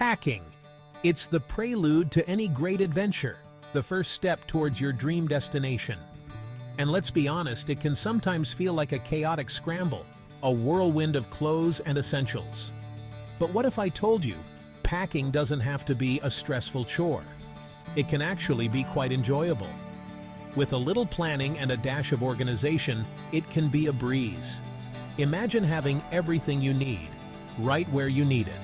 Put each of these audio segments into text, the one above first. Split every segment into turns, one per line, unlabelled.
Packing. It's the prelude to any great adventure, the first step towards your dream destination. And let's be honest, it can sometimes feel like a chaotic scramble, a whirlwind of clothes and essentials. But what if I told you, packing doesn't have to be a stressful chore? It can actually be quite enjoyable. With a little planning and a dash of organization, it can be a breeze. Imagine having everything you need, right where you need it.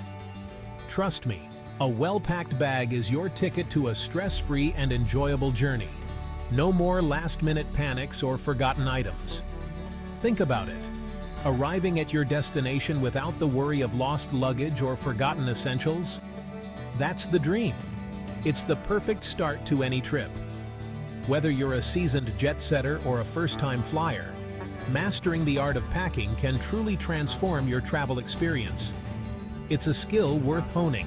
Trust me, a well-packed bag is your ticket to a stress-free and enjoyable journey. No more last-minute panics or forgotten items. Think about it. Arriving at your destination without the worry of lost luggage or forgotten essentials? That's the dream. It's the perfect start to any trip. Whether you're a seasoned jet-setter or a first-time flyer, mastering the art of packing can truly transform your travel experience. It's a skill worth honing.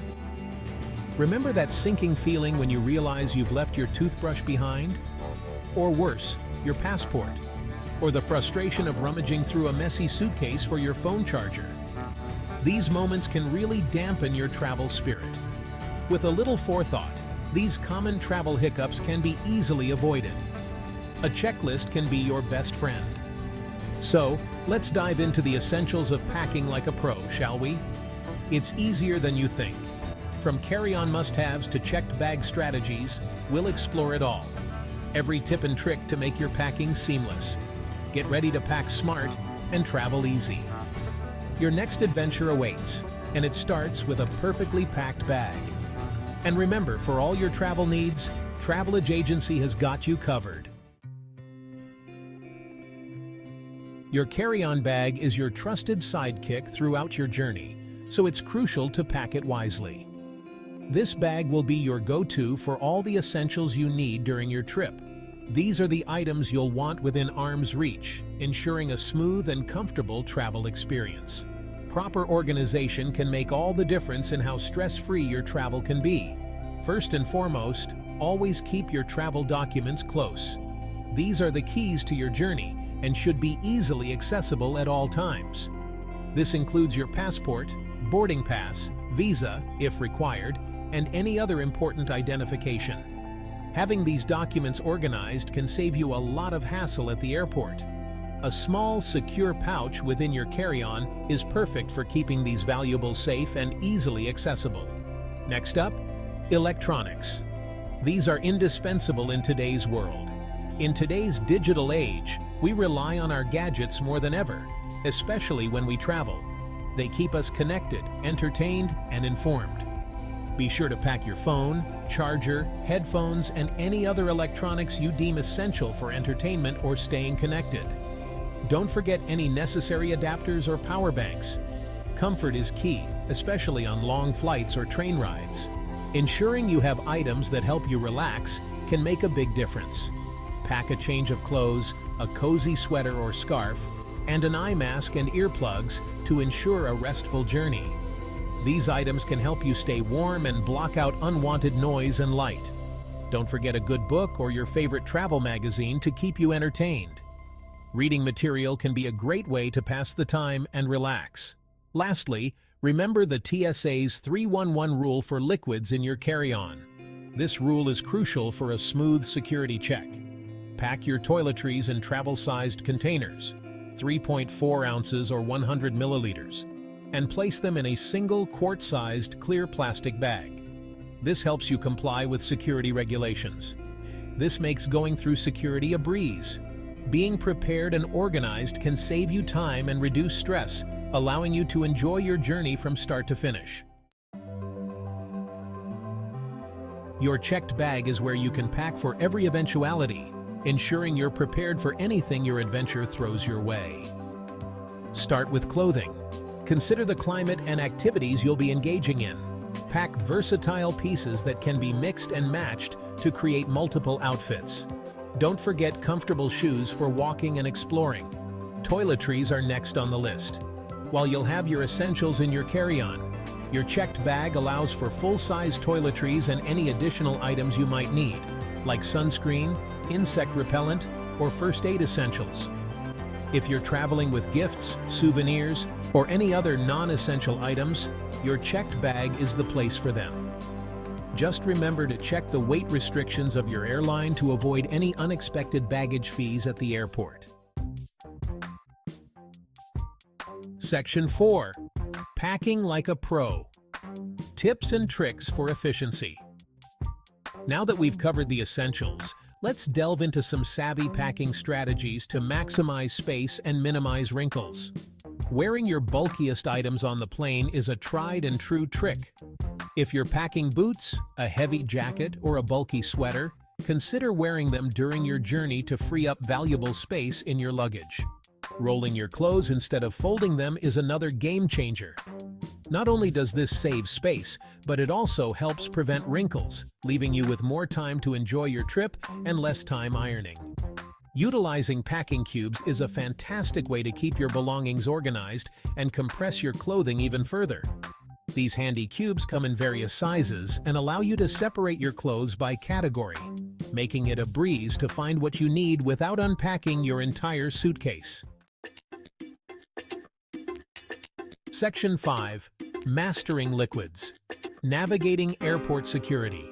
Remember that sinking feeling when you realize you've left your toothbrush behind? Or worse, your passport? Or the frustration of rummaging through a messy suitcase for your phone charger? These moments can really dampen your travel spirit. With a little forethought, these common travel hiccups can be easily avoided. A checklist can be your best friend. So, let's dive into the essentials of packing like a pro, shall we? It's easier than you think. From carry-on must-haves to checked bag strategies, we'll explore it all. Every tip and trick to make your packing seamless. Get ready to pack smart and travel easy. Your next adventure awaits, and it starts with a perfectly packed bag. And remember, for all your travel needs, Travelage Agency has got you covered. Your carry-on bag is your trusted sidekick throughout your journey, so it's crucial to pack it wisely. This bag will be your go-to for all the essentials you need during your trip. These are the items you'll want within arm's reach, ensuring a smooth and comfortable travel experience. Proper organization can make all the difference in how stress-free your travel can be. First and foremost, always keep your travel documents close. These are the keys to your journey and should be easily accessible at all times. This includes your passport, boarding pass, visa, if required, and any other important identification. Having these documents organized can save you a lot of hassle at the airport. A small, secure pouch within your carry-on is perfect for keeping these valuables safe and easily accessible. Next up, electronics. These are indispensable in today's world. In today's digital age, we rely on our gadgets more than ever, especially when we travel. They keep us connected, entertained, and informed. Be sure to pack your phone, charger, headphones, and any other electronics you deem essential for entertainment or staying connected. Don't forget any necessary adapters or power banks. Comfort is key, especially on long flights or train rides. Ensuring you have items that help you relax can make a big difference. Pack a change of clothes, a cozy sweater or scarf, and an eye mask and earplugs to ensure a restful journey. These items can help you stay warm and block out unwanted noise and light. Don't forget a good book or your favorite travel magazine to keep you entertained. Reading material can be a great way to pass the time and relax. Lastly, remember the TSA's 311 rule for liquids in your carry-on. This rule is crucial for a smooth security check. Pack your toiletries in travel-sized containers, 3.4 ounces or 100 milliliters, and place them in a single quart-sized clear plastic bag. This helps you comply with security regulations. This makes going through security a breeze. Being prepared and organized can save you time and reduce stress, allowing you to enjoy your journey from start to finish. Your checked bag is where you can pack for every eventuality, ensuring you're prepared for anything your adventure throws your way. Start with clothing. Consider the climate and activities you'll be engaging in. Pack versatile pieces that can be mixed and matched to create multiple outfits. Don't forget comfortable shoes for walking and exploring. Toiletries are next on the list. While you'll have your essentials in your carry-on, your checked bag allows for full-size toiletries and any additional items you might need, like sunscreen, insect repellent, or first aid essentials. If you're traveling with gifts, souvenirs, or any other non-essential items, your checked bag is the place for them. Just remember to check the weight restrictions of your airline to avoid any unexpected baggage fees at the airport. Section 4. Packing like a pro. Tips and tricks for efficiency. Now that we've covered the essentials, let's delve into some savvy packing strategies to maximize space and minimize wrinkles. Wearing your bulkiest items on the plane is a tried and true trick. If you're packing boots, a heavy jacket, or a bulky sweater, consider wearing them during your journey to free up valuable space in your luggage. Rolling your clothes instead of folding them is another game changer. Not only does this save space, but it also helps prevent wrinkles, leaving you with more time to enjoy your trip and less time ironing. Utilizing packing cubes is a fantastic way to keep your belongings organized and compress your clothing even further. These handy cubes come in various sizes and allow you to separate your clothes by category, making it a breeze to find what you need without unpacking your entire suitcase. Section 5. Mastering liquids. Navigating airport security.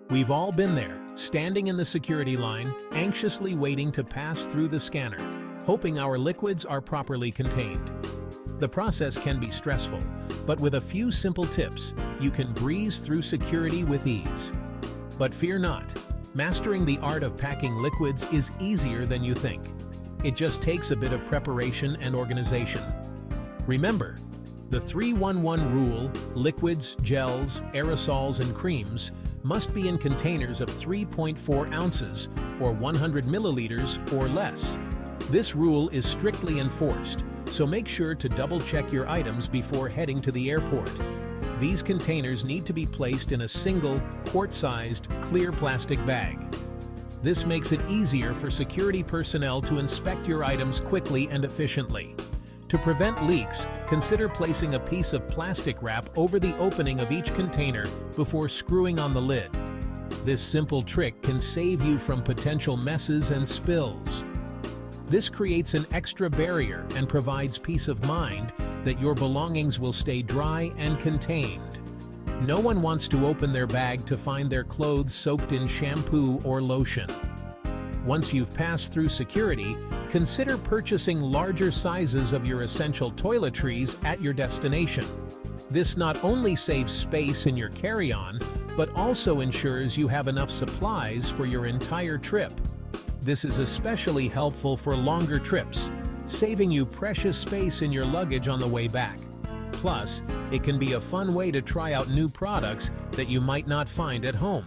We've all been there, standing in the security line, anxiously waiting to pass through the scanner, hoping our liquids are properly contained. The process can be stressful, but with a few simple tips, you can breeze through security with ease. But fear not, mastering the art of packing liquids is easier than you think. It just takes a bit of preparation and organization. Remember, the 3-1-1 rule: liquids, gels, aerosols, and creams must be in containers of 3.4 ounces or 100 milliliters or less. This rule is strictly enforced, so make sure to double-check your items before heading to the airport. These containers need to be placed in a single, quart-sized, clear plastic bag. This makes it easier for security personnel to inspect your items quickly and efficiently. To prevent leaks, consider placing a piece of plastic wrap over the opening of each container before screwing on the lid. This simple trick can save you from potential messes and spills. This creates an extra barrier and provides peace of mind that your belongings will stay dry and contained. No one wants to open their bag to find their clothes soaked in shampoo or lotion. Once you've passed through security, consider purchasing larger sizes of your essential toiletries at your destination. This not only saves space in your carry-on, but also ensures you have enough supplies for your entire trip. This is especially helpful for longer trips, saving you precious space in your luggage on the way back. Plus, it can be a fun way to try out new products that you might not find at home.